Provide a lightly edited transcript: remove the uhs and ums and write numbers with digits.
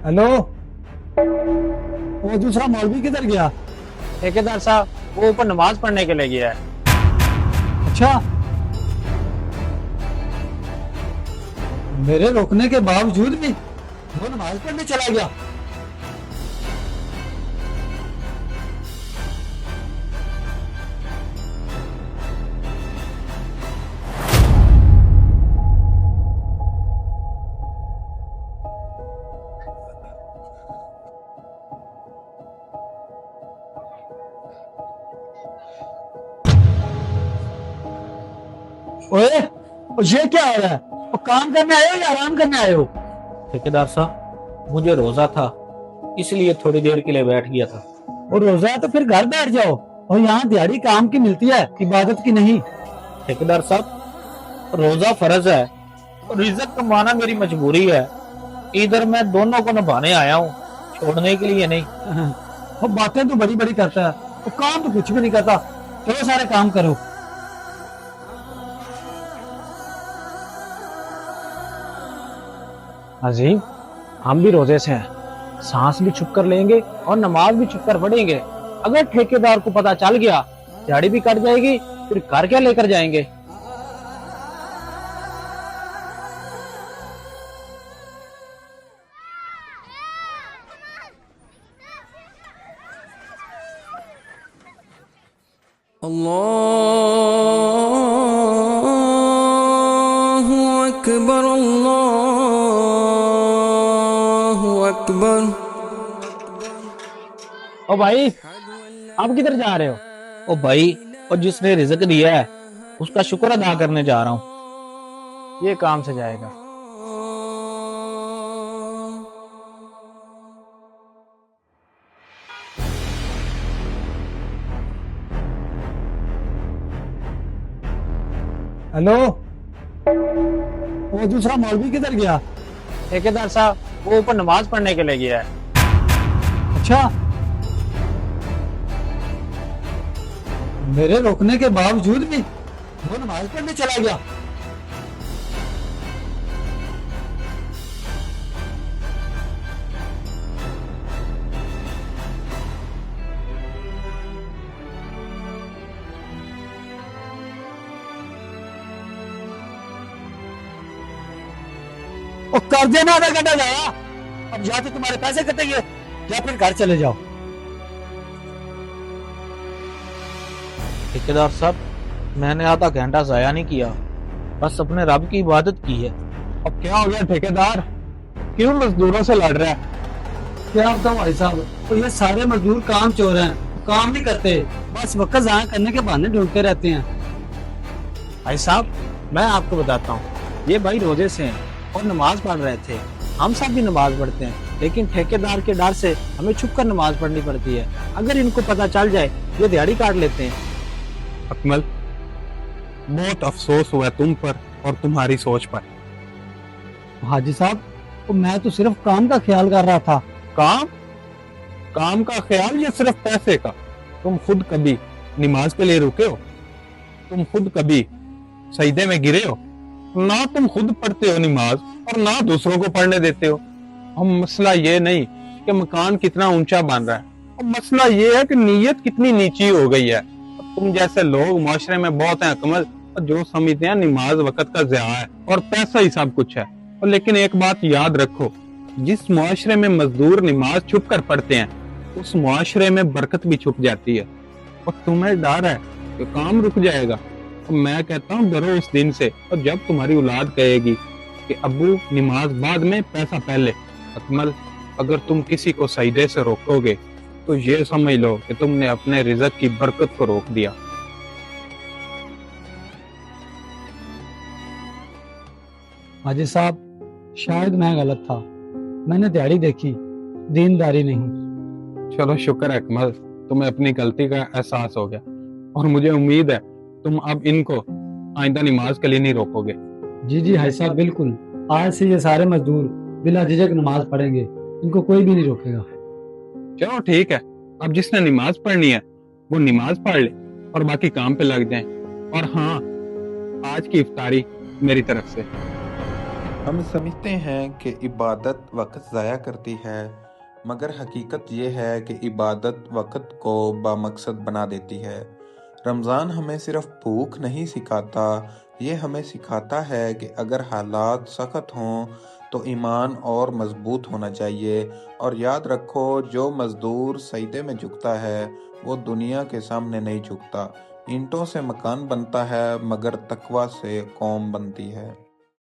Hello. वो दूसरा मौलवी किधर गया? ठेकेदार साहब वो ऊपर नमाज पढ़ने के लिए गया है। अच्छा, मेरे रोकने के बावजूद भी वो नमाज पढ़ने चला गया। ओए, ये क्या हो रहा है? वो काम करने आए हो या आराम करने आए हो? ठेकेदार साहब मुझे रोजा था, इसलिए थोड़ी देर के लिए बैठ गया था। और रोजा है तो फिर घर बैठ जाओ। और यहाँ दिहाड़ी काम की मिलती है, इबादत की नहीं। ठेकेदार साहब रोजा फर्ज है और रिज़्क़ कमाना मेरी मजबूरी है। इधर मैं दोनों को निभाने आया हूँ, छोड़ने के लिए नहीं। वो बातें तो बड़ी बड़ी करता है, वो काम तो कुछ भी नहीं करता। चलो सारे काम करो। अजीम, हम भी रोजे से हैं, सांस भी छुप कर लेंगे और नमाज भी छुप कर पढ़ेंगे। अगर ठेकेदार को पता चल गया दिहाड़ी भी कट जाएगी, फिर घर क्या लेकर जाएंगे? अल्लाहु अकबर, अल्लाहु अकबर। ओ भाई, आप किधर जा रहे हो? ओ भाई, और जिसने रिज़्क़ दिया है उसका शुक्र अदा करने जा रहा हूँ। ये काम से जाएगा। हेलो। वो दूसरा मौलवी किधर गया? ठेकेदार साहब वो ऊपर नमाज पढ़ने के लिए गया है। अच्छा, मेरे रोकने के बावजूद भी वो नमाज पढ़ने चला गया। और कर देना आधा घंटा जाया। अब या तो तुम्हारे पैसे कटेंगे या फिर घर चले जाओ। ठेकेदार साहब मैंने आधा घंटा जाया नहीं किया, बस अपने रब की इबादत की है। अब क्या हो गया ठेकेदार? क्यों मजदूरों से लड़ रहा है? क्या बताऊं भाई साहब, तो ये सारे मजदूर काम चोर हैं, काम नहीं करते, बस वक्त जाया करने के बहाने ढूंढते रहते हैं। भाई साहब मैं आपको बताता हूँ, ये भाई रोजे से हैं और नमाज पढ़ रहे थे। हम सब भी नमाज पढ़ते हैं, लेकिन ठेकेदार के डर से हमें छुप कर नमाज पढ़नी पड़ती है। अगर इनको पता चल जाए ये दिहाड़ी काट लेते हैं। अकमल, बहुत अफसोस हुआ तुम पर और तुम्हारी सोच पर। हाजी साहब, तो मैं तो सिर्फ काम का ख्याल कर रहा था। काम काम का ख्याल या सिर्फ पैसे का? तुम खुद कभी नमाज के लिए रुके हो? तुम खुद कभी सजदे में गिरे हो? ना तुम खुद पढ़ते हो नमाज और ना दूसरों को पढ़ने देते हो। हम मसला ये नहीं कि मकान कितना ऊंचा बन रहा है, अब मसला ये है कि नीयत कितनी नीची हो गई है। तुम जैसे लोग माशरे में बहुत हैं अकमल, जो समझते हैं नमाज वक्त का ज़िया है और पैसा ही सब कुछ है। और लेकिन एक बात याद रखो, जिस मुआशरे में मजदूर नमाज छुप कर पढ़ते हैं उस मुआशरे में बरकत भी छुप जाती है। और तुम्हें डर है कि काम रुक जाएगा, तो मैं कहता हूँ डरो उस दिन से। और जब तुम्हारी औलाद कहेगी कि अब्बू नमाज बाद में पैसा पहले, अकमल अगर तुम किसी को सजदे से रोकोगे तो ये समझ लो कि तुमने अपने रिज़्क़ की बरकत को रोक दिया। हाजी साहब, शायद मैं गलत था, मैंने दिहाड़ी देखी, दीनदारी नहीं। चलो शुक्र है अकमल, तुम्हें अपनी गलती का एहसास हो गया और मुझे उम्मीद है तुम अब इनको आइंदा नमाज के लिए नहीं रोकोगे। जी जी हाजी साहब, बिल्कुल। आज से ये सारे मजदूर बिला झिझक नमाज पढ़ेंगे, इनको कोई भी नहीं रोकेगा। चलो ठीक है, अब जिसने नमाज पढ़नी है वो नमाज पढ़ ले और बाकी काम पे लग जाएं। और हाँ, आज की इफ्तारी मेरी तरफ से। ہم سمجھتے ہیں کہ عبادت وقت ضائع کرتی ہے، مگر حقیقت یہ ہے کہ عبادت وقت کو بامقصد بنا دیتی ہے۔ رمضان ہمیں صرف بھوک نہیں سکھاتا، یہ ہمیں سکھاتا ہے کہ اگر حالات سخت ہوں تو ایمان اور مضبوط ہونا چاہیے، اور یاد رکھو جو مزدور سجدے میں جھکتا ہے وہ دنیا کے سامنے نہیں جھکتا۔ اینٹوں سے مکان بنتا ہے مگر تقویٰ سے قوم بنتی ہے۔